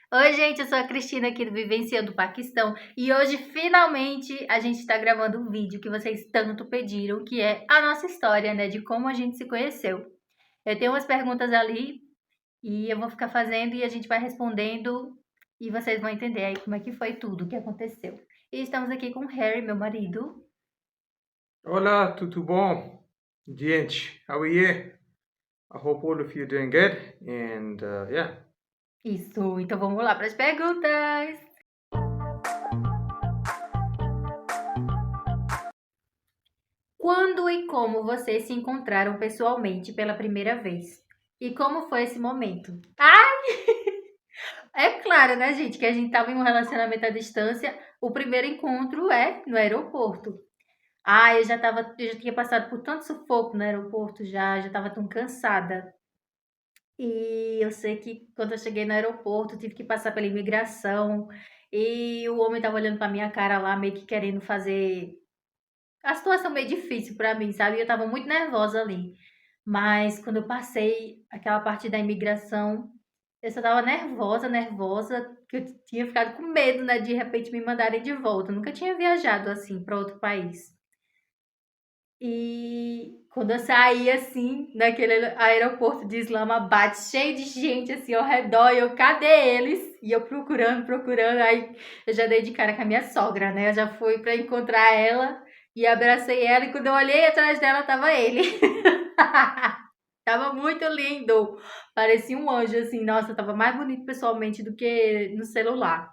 Oi, gente, eu sou a Cristina aqui do Vivenciando o Paquistão e hoje finalmente a gente está gravando um vídeo que vocês tanto pediram, que é a nossa história, né, de como a gente se conheceu. Eu tenho umas perguntas ali e eu vou ficar fazendo e a gente vai respondendo e vocês vão entender aí como é que foi tudo o que aconteceu. E estamos aqui com o Harry, meu marido. Hola, tudo bom? Gente, how are you? I hope all of you are doing good. And yeah. Isso, então vamos lá para as perguntas. Quando e como vocês se encontraram pessoalmente pela primeira vez? E como foi esse momento? É claro, né, gente, que a gente tava em um relacionamento à distância. O primeiro encontro é no aeroporto. Eu já tinha passado por tanto sufoco no aeroporto já tava tão cansada. E eu sei que quando eu cheguei no aeroporto, eu tive que passar pela imigração e o homem tava olhando pra minha cara lá, meio que querendo fazer a situação meio difícil pra mim, sabe? E eu tava muito nervosa ali. Mas quando eu passei aquela parte da imigração, eu só tava nervosa, nervosa, que eu tinha ficado com medo, né, de repente me mandarem de volta. Eu nunca tinha viajado assim para outro país. E quando eu saí assim, naquele aeroporto de Islamabad, cheio de gente assim ao redor, e eu, cadê eles? E eu procurando, procurando, aí eu já dei de cara com a minha sogra, né? Eu já fui para encontrar ela e abracei ela, e quando eu olhei atrás dela, tava ele. Tava muito lindo. Parecia um anjo, assim. Nossa, tava mais bonito pessoalmente do que no celular.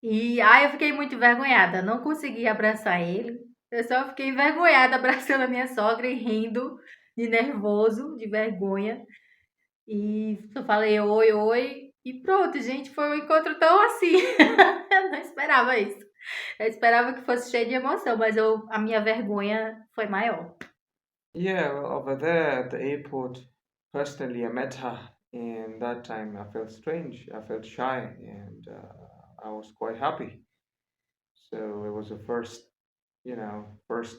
E aí eu fiquei muito envergonhada. Não consegui abraçar ele. Eu só fiquei envergonhada abraçando a minha sogra e rindo de nervoso, de vergonha. E só falei oi, oi. E pronto, gente. Foi um encontro tão assim. Eu não esperava isso. Eu esperava que fosse cheio de emoção, mas a minha vergonha foi maior. Yeah, well, over there at the airport, personally, I met her. And that time I felt strange. I felt shy. And I was quite happy. So it was the first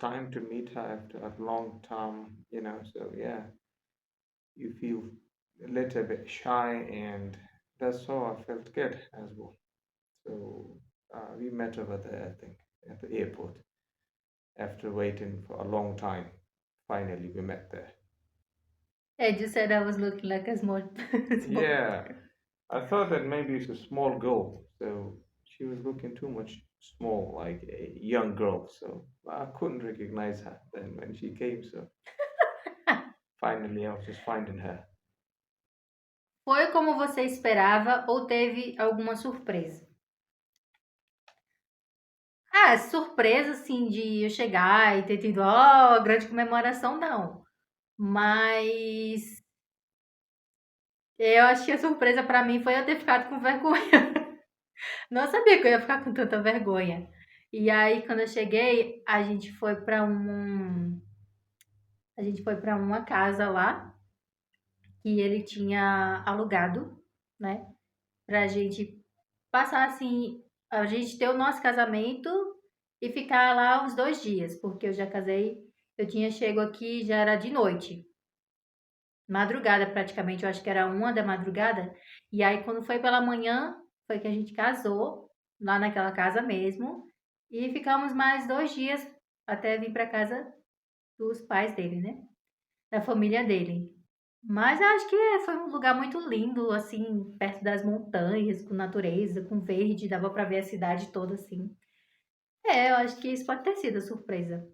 time to meet her after a long time. So yeah, you feel a little bit shy. And that's how I felt good as well. So we met over there, I think, at the airport after waiting for a long time. Finally, we met there. And you said I was looking like a small, small. Yeah, I thought that maybe it's a small girl, so she was looking too much small, like a young girl. So I couldn't recognize her then when she came. So finally, I was just finding her. Foi como você esperava ou teve alguma surpresa? Ah, surpresa assim de eu chegar e ter tido, ó, grande comemoração, não. Mas eu acho que a surpresa pra mim foi eu ter ficado com vergonha. Não sabia que eu ia ficar com tanta vergonha. E aí, quando eu cheguei, a gente foi para uma casa lá que ele tinha alugado, né? Pra gente passar assim, a gente ter o nosso casamento e ficar lá uns 2 dias, porque eu já casei, eu tinha chego aqui, já era de noite, madrugada praticamente, eu acho que era 1 da madrugada, e aí quando foi pela manhã, foi que a gente casou, lá naquela casa mesmo, e ficamos mais 2 dias até vir para casa dos pais dele, né? Da família dele. Mas eu acho que foi um lugar muito lindo, assim, perto das montanhas, com natureza, com verde, dava pra ver a cidade toda assim. É, eu acho que isso pode ter sido a surpresa.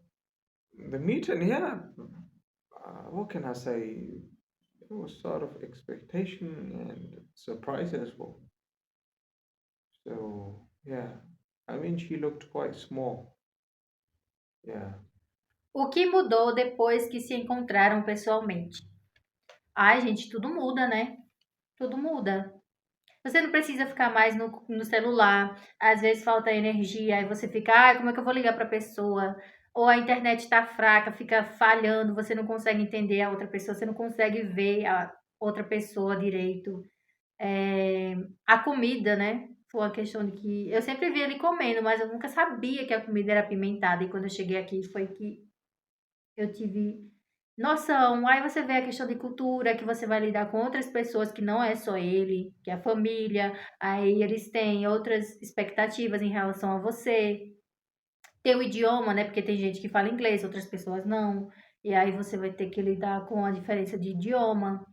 The meeting, yeah, what can I say? It was sort of expectation and surprise as well. So yeah, I mean, she looked quite small. Yeah. O que mudou depois que se encontraram pessoalmente? Ai, gente, tudo muda, né? Tudo muda. Você não precisa ficar mais no celular. Às vezes falta energia, aí você fica, ai, como é que eu vou ligar pra pessoa? Ou a internet tá fraca, fica falhando, você não consegue entender a outra pessoa, você não consegue ver a outra pessoa direito. A comida, né? Foi uma questão de que eu sempre via ele comendo, mas eu nunca sabia que a comida era apimentada. E quando eu cheguei aqui foi que eu tive. noção. Aí você vê a questão de cultura, que você vai lidar com outras pessoas que não é só ele, que é a família. Aí eles têm outras expectativas em relação a você. Tem o idioma, né? Porque tem gente que fala inglês, outras pessoas não. E aí você vai ter que lidar com a diferença de idioma.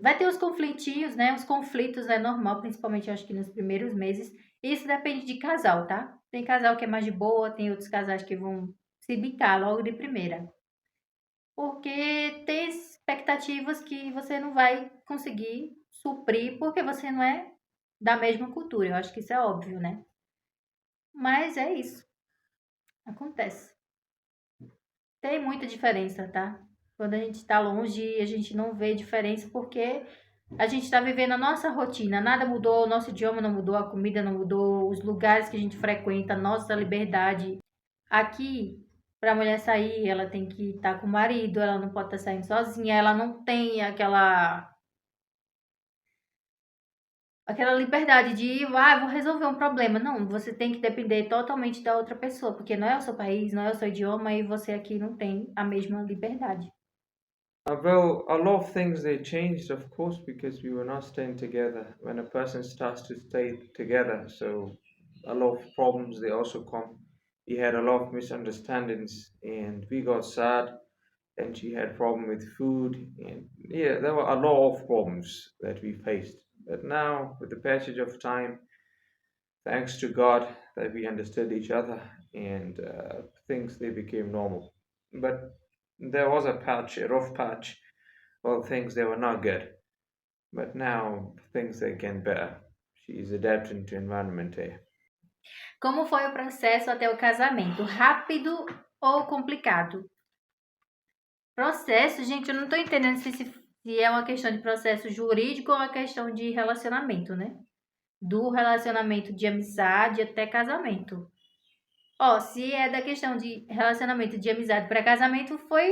Vai ter os conflitinhos, né? Os conflitos é normal, principalmente eu acho que nos primeiros meses. Isso depende de casal, tá? Tem casal que é mais de boa, tem outros casais que vão se bicar logo de primeira. Porque tem expectativas que você não vai conseguir suprir porque você não é da mesma cultura. Eu acho que isso é óbvio, né? Mas é isso. Acontece. Tem muita diferença, tá? Quando a gente tá longe, a gente não vê diferença porque a gente está vivendo a nossa rotina. Nada mudou, o nosso idioma não mudou, a comida não mudou, os lugares que a gente frequenta, a nossa liberdade. Aqui, para a mulher sair, ela tem que estar com o marido, ela não pode estar saindo sozinha, ela não tem aquela liberdade de, vou resolver um problema. Não, você tem que depender totalmente da outra pessoa, porque não é o seu país, não é o seu idioma e você aqui não tem a mesma liberdade. Well, a lot of things they changed, of course, because we were not staying together. When a person starts to stay together, so a lot of problems they also come. We had a lot of misunderstandings, and we got sad, and she had problem with food, and yeah, there were a lot of problems that we faced. But now, with the passage of time, thanks to God that we understood each other, and things they became normal. But there was a patch, a rough patch. Well, things they were not good, but now things are getting better. She's adapting to environment here. Como foi o processo até o casamento? Rápido ou complicado? Processo, gente, eu não tô entendendo se é uma questão de processo jurídico ou uma questão de relacionamento, né? Do relacionamento de amizade até casamento. Ó, se é da questão de relacionamento de amizade para casamento, foi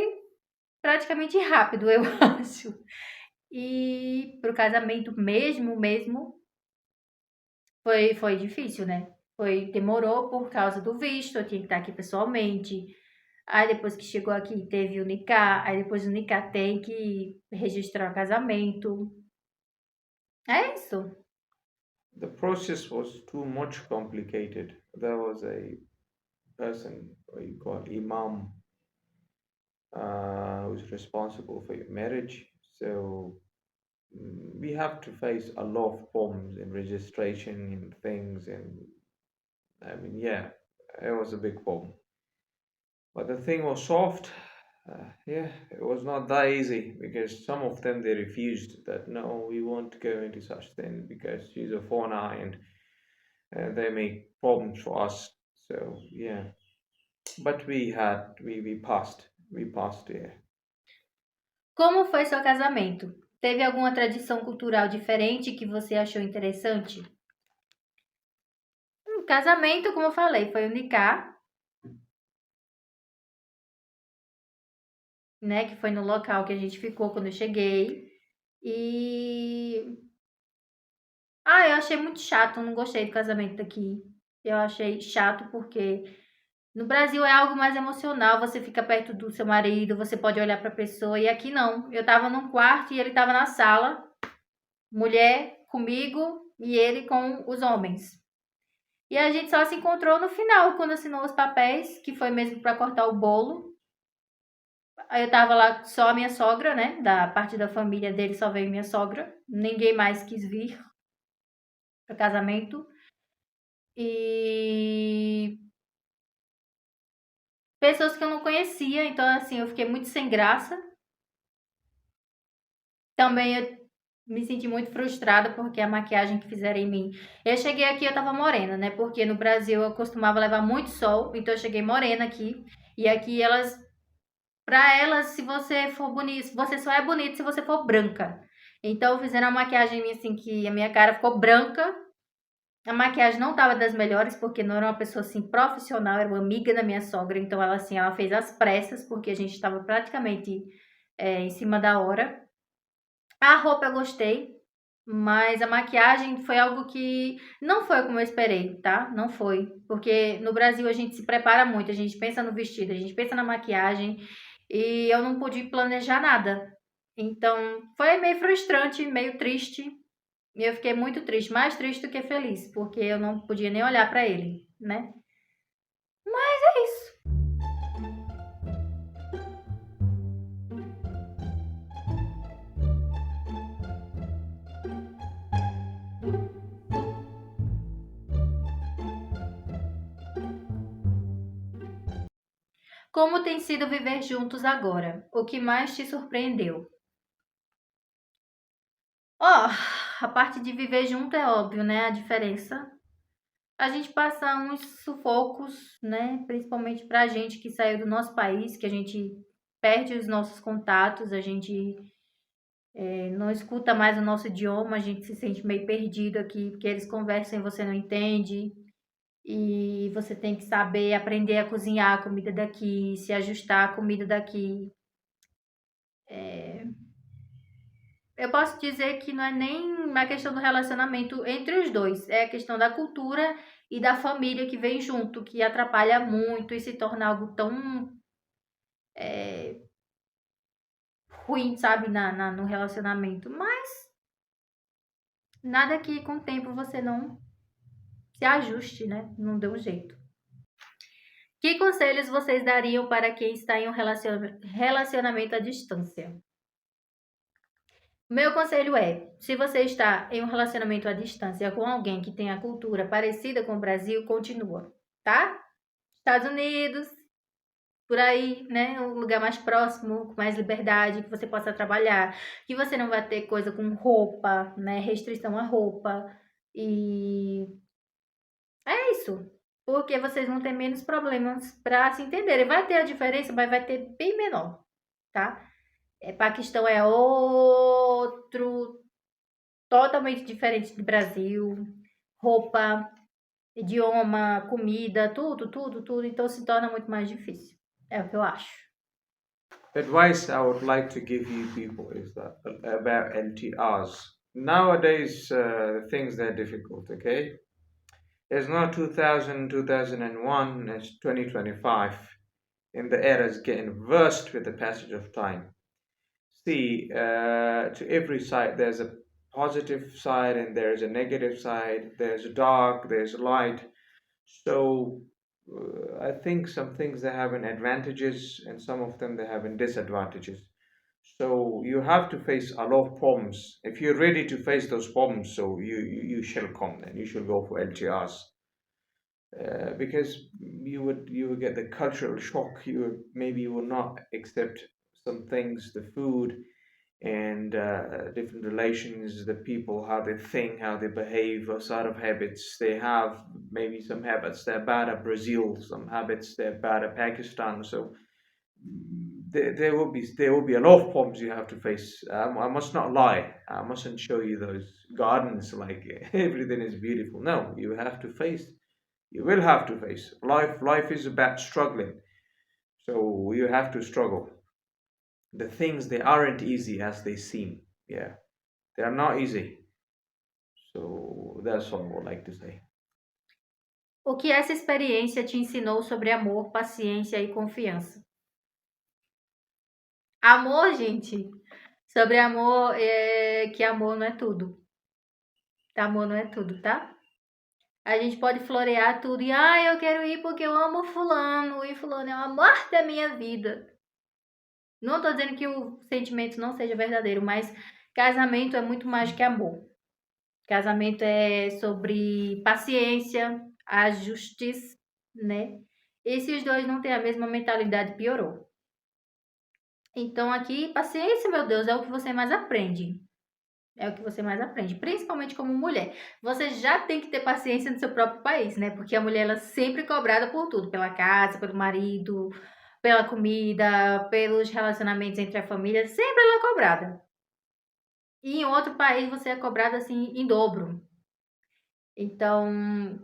praticamente rápido, eu acho. E pro casamento mesmo, foi difícil, né? Demorou por causa do visto, eu tinha que estar aqui pessoalmente. Aí depois que chegou aqui teve o NICA, aí depois do NICA tem que registrar o casamento. É isso. The process was too much complicated. There was a person, what you call imam, who's responsible for your marriage. So we have to face a lot of problems in registration and things, and I mean, yeah, it was a big problem. But the thing was soft. Yeah, it was not that easy because some of them they refused that no, we won't go into such thing because she's a foreigner and they make problems for us. So yeah, but we passed, yeah. Como foi seu casamento? Teve alguma tradição cultural diferente que você achou interessante? Casamento, como eu falei, foi o NICA, né? Que foi no local que a gente ficou quando eu cheguei. E. Eu achei muito chato, não gostei do casamento daqui. Eu achei chato porque no Brasil é algo mais emocional, você fica perto do seu marido, você pode olhar para a pessoa, e aqui não. Eu tava num quarto e ele tava na sala, mulher comigo e ele com os homens. E a gente só se encontrou no final, quando assinou os papéis, que foi mesmo para cortar o bolo. Aí eu tava lá só a minha sogra, né? Da parte da família dele só veio minha sogra. Ninguém mais quis vir para casamento. E pessoas que eu não conhecia, então assim, eu fiquei muito sem graça. Também eu me senti muito frustrada porque a maquiagem que fizeram em mim. Eu cheguei aqui, eu tava morena, né? Porque no Brasil eu costumava levar muito sol, então eu cheguei morena aqui. E aqui pra elas, se você for bonito, você só é bonito se você for branca. Então fizeram a maquiagem em mim assim que a minha cara ficou branca. A maquiagem não tava das melhores porque não era uma pessoa assim profissional, era uma amiga da minha sogra, então ela assim, ela fez às pressas porque a gente estava praticamente em cima da hora. A roupa eu gostei, mas a maquiagem foi algo que não foi como eu esperei, tá? Não foi. Porque no Brasil a gente se prepara muito, a gente pensa no vestido, a gente pensa na maquiagem. e eu não pude planejar nada. Então, foi meio frustrante, meio triste. E eu fiquei muito triste, mais triste do que feliz, porque eu não podia nem olhar para ele, né? Mas é isso. Como tem sido viver juntos agora? O que mais te surpreendeu? Ó, a parte de viver junto é óbvio, né? A diferença. A gente passa uns sufocos, né? Principalmente pra gente que saiu do nosso país, que a gente perde os nossos contatos, a gente não escuta mais o nosso idioma, a gente se sente meio perdido aqui, porque eles conversam e você não entende. E você tem que saber aprender a cozinhar a comida daqui, se ajustar à comida daqui. Eu posso dizer que não é nem uma questão do relacionamento entre os dois, é a questão da cultura e da família que vem junto, que atrapalha muito e se torna algo tão ruim, sabe, no relacionamento. Mas nada que com o tempo você não se ajuste, né? Não dê um jeito. Que conselhos vocês dariam para quem está em um relacionamento à distância? Meu conselho é: se você está em um relacionamento à distância com alguém que tem a cultura parecida com o Brasil, continua, tá? Estados Unidos, por aí, né? Um lugar mais próximo, com mais liberdade, que você possa trabalhar, que você não vai ter coisa com roupa, né? Restrição à roupa. E é isso. Porque vocês vão ter menos problemas para se entenderem. Vai ter a diferença, mas vai ter bem menor, tá? Paquistão é outro, totalmente diferente do Brasil. Roupa, idioma, comida, tudo, tudo, tudo. Então se torna muito mais difícil. É o que eu acho. Advice I would like to give you people is that about LTRs. Nowadays, things they're difficult. Okay, it's not 2000, 2001. It's 2025, and the era is getting worse with the passage of time. See, to every side there's a positive side and there's a negative side. There's dark, there's light. So I think some things they have an advantages and some of them they have an disadvantages. So you have to face a lot of problems. If you're ready to face those problems, so you shall come and you shall go for LTRs. Because you would get the cultural shock. Maybe you will not accept some things, the food, and different relations, the people, how they think, how they behave, what sort of habits they have. Maybe some habits they're bad at Brazil, some habits they're bad at Pakistan. So there will be a lot of problems you have to face. I must not lie. I mustn't show you those gardens like everything is beautiful. No, you have to face. You will have to face life. Life is about struggling. So you have to struggle. The things they aren't easy as they seem. Yeah, they are not easy. So that's all I would like to say. O que essa experiência te ensinou sobre amor, paciência e confiança? Amor, gente. Sobre amor, que amor não é tudo. Amor não é tudo, tá? A gente pode florear tudo e, eu quero ir porque eu amo fulano, e fulano é o amor da minha vida. Não tô dizendo que o sentimento não seja verdadeiro, mas casamento é muito mais que amor. Casamento é sobre paciência, ajustes, né? E se os dois não têm a mesma mentalidade, piorou. Então aqui, paciência, meu Deus, é o que você mais aprende. É o que você mais aprende, principalmente como mulher. Você já tem que ter paciência no seu próprio país, né? Porque a mulher ela é sempre cobrada por tudo, pela casa, pelo marido, pela comida, pelos relacionamentos entre a família, sempre ela é cobrada. E em outro país você é cobrada assim em dobro. Então,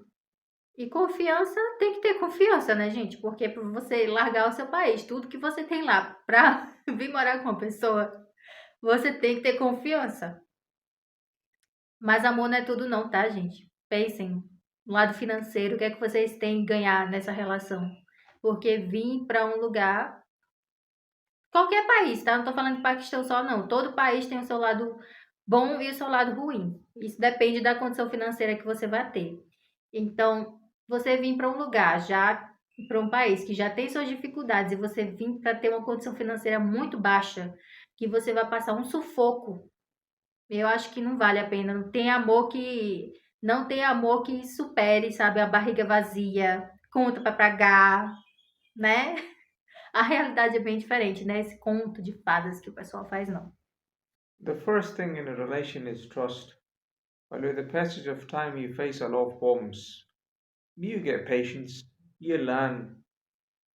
e confiança, tem que ter confiança, né, gente? Porque para você largar o seu país, tudo que você tem lá pra vir morar com uma pessoa, você tem que ter confiança. Mas amor não é tudo não, tá, gente? Pensem no lado financeiro, o que é que vocês têm que ganhar nessa relação? Porque vir para um lugar Qualquer país, tá? Não tô falando de Paquistão só, não. Todo país tem o seu lado bom e o seu lado ruim. Isso depende da condição financeira que você vai ter. Então, você vir para um lugar já para um país que já tem suas dificuldades e você vir para ter uma condição financeira muito baixa, que você vai passar um sufoco, eu acho que não vale a pena. Não tem amor que supere, sabe, a barriga vazia, conta para pagar, né? A realidade é bem diferente, né? Esse conto de fadas que o pessoal faz, não. The first thing in a relation is trust. But with the passage of time, you face a lot of problems. You get patience, you learn.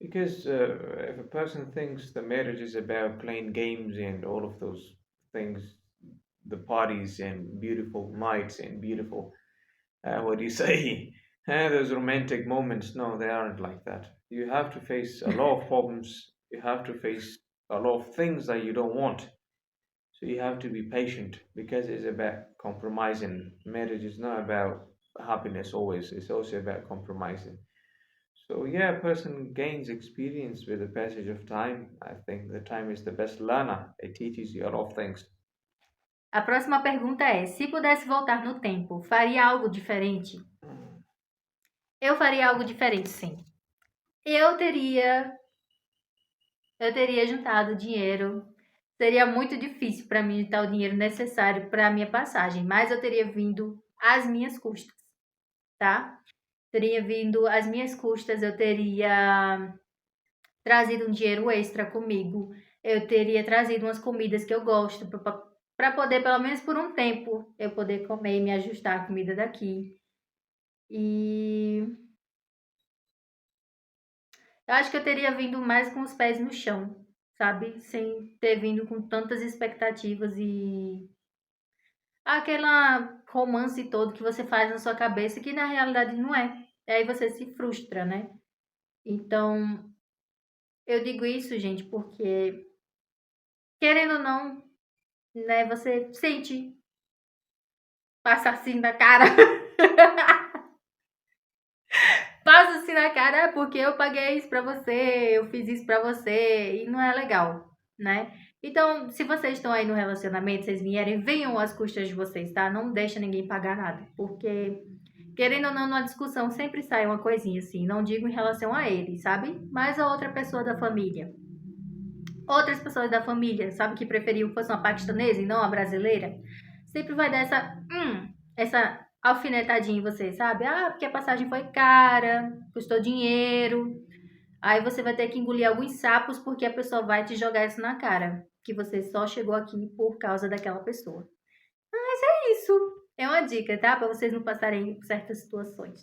Because if a person thinks the marriage is about playing games and all of those things, the parties and beautiful nights and beautiful, what do you say, those romantic moments, no, they aren't like that. You have to face a lot of problems. You have to face a lot of things that you don't want. So you have to be patient because it's about compromising. Marriage is not about happiness always, it's also about compromising. So, yeah, a person gains experience with the passage of time. I think the time is the best learner. It teaches you a lot of things. A próxima pergunta é: se pudesse voltar no tempo, faria algo diferente? Eu faria algo diferente, sim. Eu teria, eu teria juntado dinheiro. Seria muito difícil para mim juntar o dinheiro necessário para a minha passagem, mas eu teria vindo às minhas custas, tá? Teria vindo às minhas custas, eu teria trazido um dinheiro extra comigo. Eu teria trazido umas comidas que eu gosto para poder, pelo menos por um tempo, eu poder comer e me ajustar à comida daqui. E eu acho que eu teria vindo mais com os pés no chão, sabe? Sem ter vindo com tantas expectativas e aquela romance todo que você faz na sua cabeça que na realidade não é. E aí você se frustra, né? Então, eu digo isso, gente, porque querendo ou não, né, você sente, passa assim na cara. Passa assim na cara, porque eu paguei isso pra você, eu fiz isso pra você, e não é legal, né? Então, se vocês estão aí no relacionamento, vocês vierem, venham às custas de vocês, tá? Não deixa ninguém pagar nada, porque, querendo ou não, numa discussão sempre sai uma coisinha assim, não digo em relação a ele, sabe? Mas a outra pessoa da família. Outras pessoas da família, sabe, que preferiam que fosse uma paquistanesa e não a brasileira, sempre vai dar essa alfinetadinha em você, sabe? Ah, porque a passagem foi cara, custou dinheiro. Aí você vai ter que engolir alguns sapos porque a pessoa vai te jogar isso na cara, que você só chegou aqui por causa daquela pessoa. Mas é isso. É uma dica, tá? Para vocês não passarem por certas situações.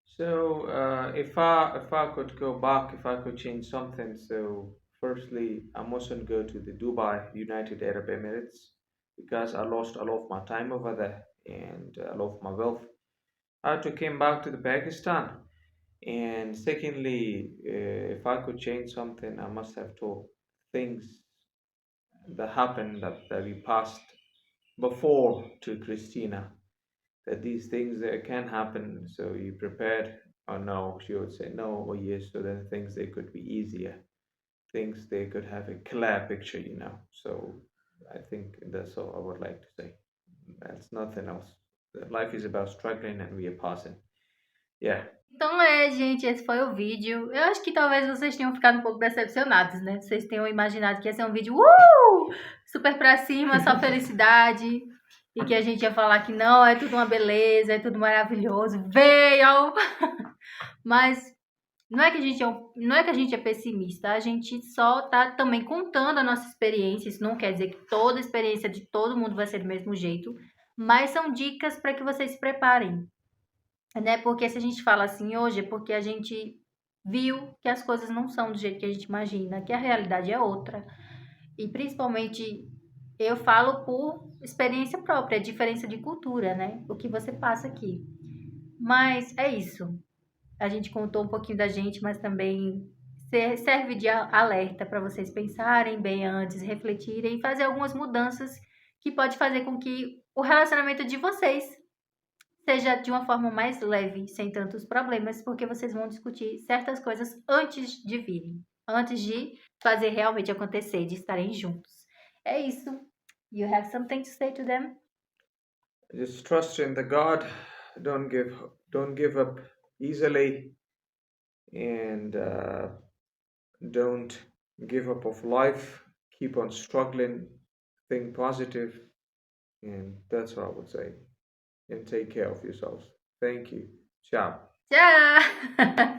So, if I could go back, if I could change something, so firstly, I mustn't go to the Dubai United Arab Emirates because I lost a lot of my time over there and a lot of my wealth. I had to came back to the Pakistan. And secondly, if I could change something, I must have told things that happened that we passed before to Christina, that these things can happen. So you prepared or no? She would say no or yes. So then things they could be easier. Things they could have a clear picture. So I think that's all I would like to say. That's nothing else. Life is about struggling and we are passing. Yeah. Então gente, esse foi o vídeo. Eu acho que talvez vocês tenham ficado um pouco decepcionados, né? Vocês tenham imaginado que ia ser um vídeo super pra cima, só felicidade. E que a gente ia falar que não, é tudo uma beleza, é tudo maravilhoso. Venham! Mas não é que a gente é pessimista, a gente só tá também contando a nossa experiência. Isso não quer dizer que toda a experiência de todo mundo vai ser do mesmo jeito, mas são dicas para que vocês se preparem, né? Porque se a gente fala assim hoje, é porque a gente viu que as coisas não são do jeito que a gente imagina, que a realidade é outra. E principalmente eu falo por experiência própria, a diferença de cultura, né? O que você passa aqui. Mas é isso. A gente contou um pouquinho da gente, mas também serve de alerta para vocês pensarem bem antes, refletirem e fazer algumas mudanças que pode fazer com que o relacionamento de vocês seja de uma forma mais leve, sem tantos problemas, porque vocês vão discutir certas coisas antes de virem. antes de fazer realmente acontecer, de estarem juntos. É isso. You have something to say to them? Just trust in the God. Don't give up easily, and don't give up of life. Keep on struggling. Think positive, and that's what I would say. And take care of yourselves. Thank you. Ciao. Tchau!